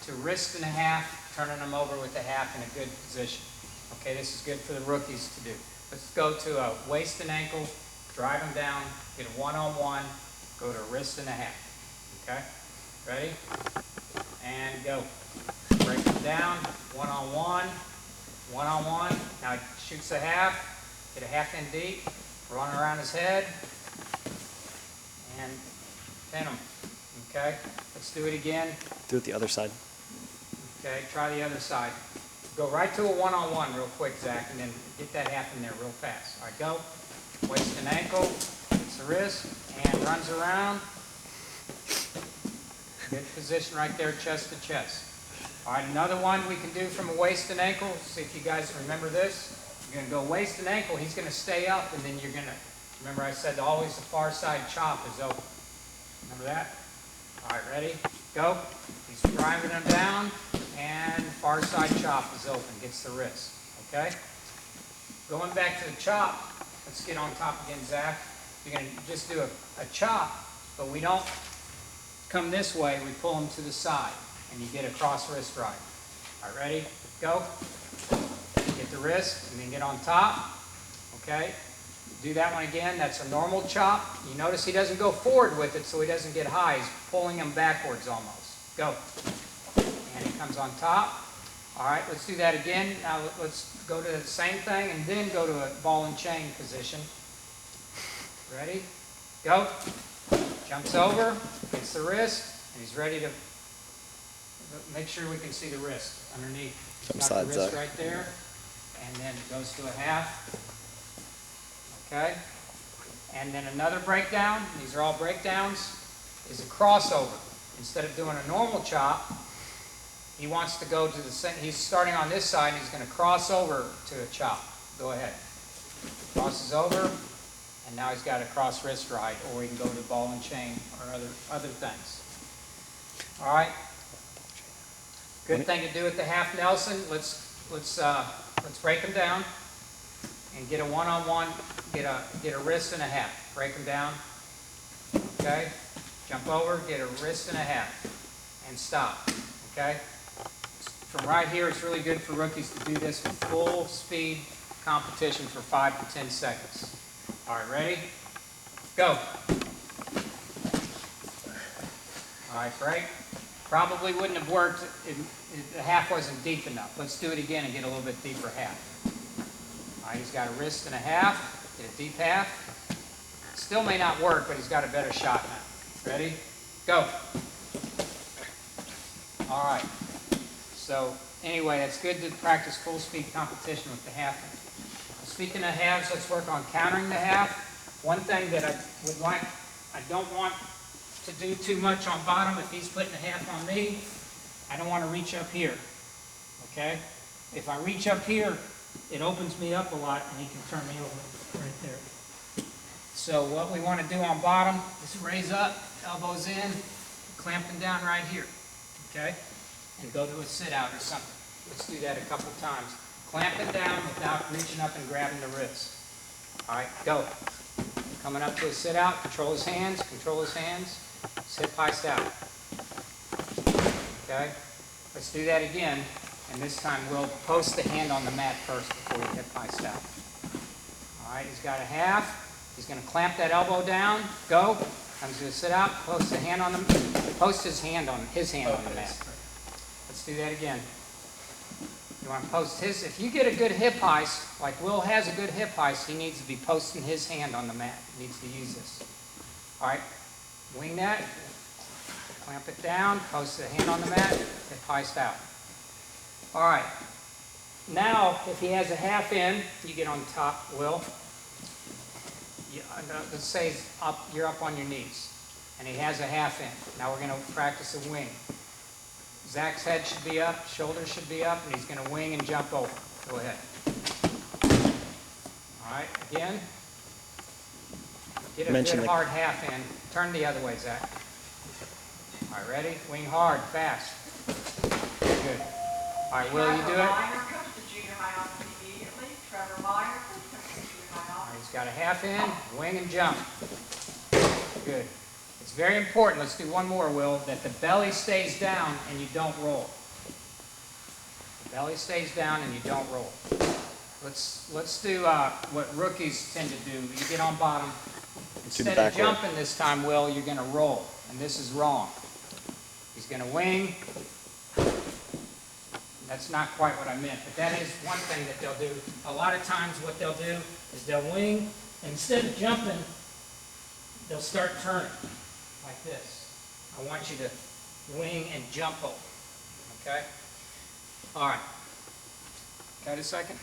to wrist and a half, turning them over with a half in a good position. Okay, this is good for the rookies to do. Let's go to a waist and ankle, drive them down, get a one-on-one, go to wrist and a half. Okay, ready? And go. Break them down, one-on-one, one-on-one. Now he shoots a half, get a half in deep, run around his head, and pin him. Okay, let's do it again. Do it the other side. Okay, try the other side. Go right to a one-on-one real quick, Zach, and then get that half in there real fast. All right, go. Waist and ankle, gets the wrist, and runs around. Good position right there, chest to chest. All right, another one we can do from a waist and ankle. See if you guys remember this. You're going to go waist and ankle. He's going to stay up, and then you're going to, remember I said always the far side chop is open. Remember that? All right, ready? Go. He's driving him down, and far side chop is open, gets the wrist. Okay? Going back to the chop, let's get on top again, Zach. You're going to just do a chop, but we don't come this way, we pull him to the side, and you get a cross wrist ride. All right, ready? Go. Get the wrist, and then get on top. Okay? Do that one again. That's a normal chop. You notice he doesn't go forward with it, so he doesn't get high. He's pulling him backwards almost. Go. And he comes on top. All right, let's do that again. Now let's go to the same thing, and then go to a ball and chain position. Ready? Go. Jumps over, gets the wrist, and he's ready to make sure we can see the wrist underneath. Got the wrist right there, and then goes to a half. Okay? And then another breakdown, these are all breakdowns, is a crossover. Instead of doing a normal chop, he wants to go to the center. He's starting on this side, and he's going to cross over to a chop. Go ahead. Crosses over. And now he's got a cross wrist ride, or he can go to ball and chain or other things. All right. Good thing to do with the half Nelson. Let's break them down and get a one-on-one. Get a wrist and a half. Break them down. Okay. Jump over. Get a wrist and a half, and stop. Okay. From right here, it's really good for rookies to do this with full speed competition for 5 to 10 seconds. All right, ready? Go. All right, break. Probably wouldn't have worked if the half wasn't deep enough. Let's do it again and get a little bit deeper half. All right, he's got a wrist and a half. Get a deep half. Still may not work, but he's got a better shot now. Ready? Go. All right. So anyway, it's good to practice full speed competition with the half. Speaking of halves, let's work on countering the half. One thing that I don't want to do too much on bottom. If he's putting a half on me, I don't want to reach up here. Okay? If I reach up here, it opens me up a lot, and he can turn me over right there. So what we want to do on bottom is raise up, elbows in, clamping down right here. Okay? And go to a sit-out or something. Let's do that a couple times. Clamping down without reaching up and grabbing the wrist. All right, go. Coming up to a sit-out, control his hands, sit hip out. Okay, let's do that again, and this time we'll post the hand on the mat first before we hip out. All right, he's got a half. He's going to clamp that elbow down, go. Comes to a sit-out, post his hand on the mat. Let's do that again. You want to post his, if you get a good hip heist, like Will has a good hip heist, he needs to be posting his hand on the mat. He needs to use this. All right, wing that, clamp it down, post the hand on the mat, hip heist out. All right, now if he has a half in, you get on top, Will. Let's say you're up on your knees, and he has a half in. Now we're going to practice a wing. Zach's head should be up, shoulders should be up, and he's going to wing and jump over. Go ahead. All right, again. Get a good hard half in. Turn the other way, Zach. All right, ready? Wing hard, fast. Good. All right, Will, you do it? All right, he's got a half in, wing and jump. Good. It's very important, let's do one more, Will, that the belly stays down and you don't roll. The belly stays down and you don't roll. Let's do what rookies tend to do. You get on bottom. Instead of jumping this time, Will, you're going to roll. And this is wrong. He's going to wing. That's not quite what I meant, but that is one thing that they'll do. A lot of times what they'll do is they'll wing, and instead of jumping, they'll start turning like this. I want you to wing and jump over. Okay? All right. Got a second?